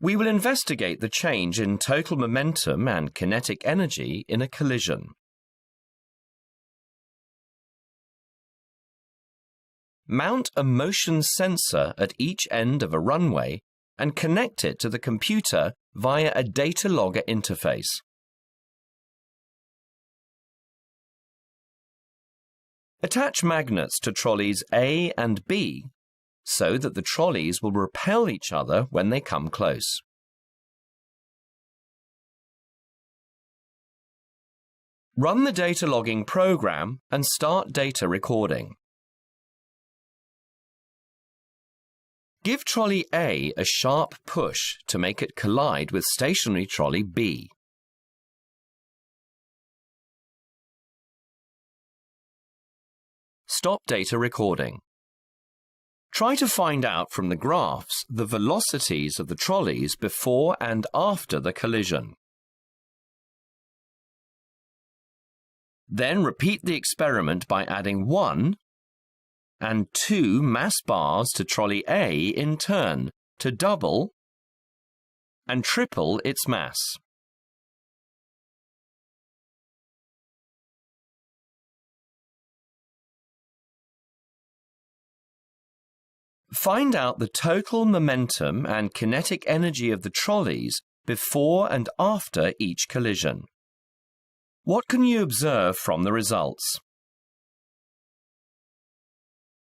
We will investigate the change in total momentum and kinetic energy in a collision. Mount a motion sensor at each end of a runway and connect it to the computer via a data logger interface. Attach magnets to trolleys A and B so that the trolleys will repel each other when they come close. Run the data logging program and start data recording. Give trolley A a sharp push to make it collide with stationary trolley B. Stop data recording. Try to find out from the graphs the velocities of the trolleys before and after the collision. Then repeat the experiment by adding 1 and 2 mass bars to trolley A in turn to double and triple its mass. Find out the total momentum and kinetic energy of the trolleys before and after each collision. What can you observe from the results?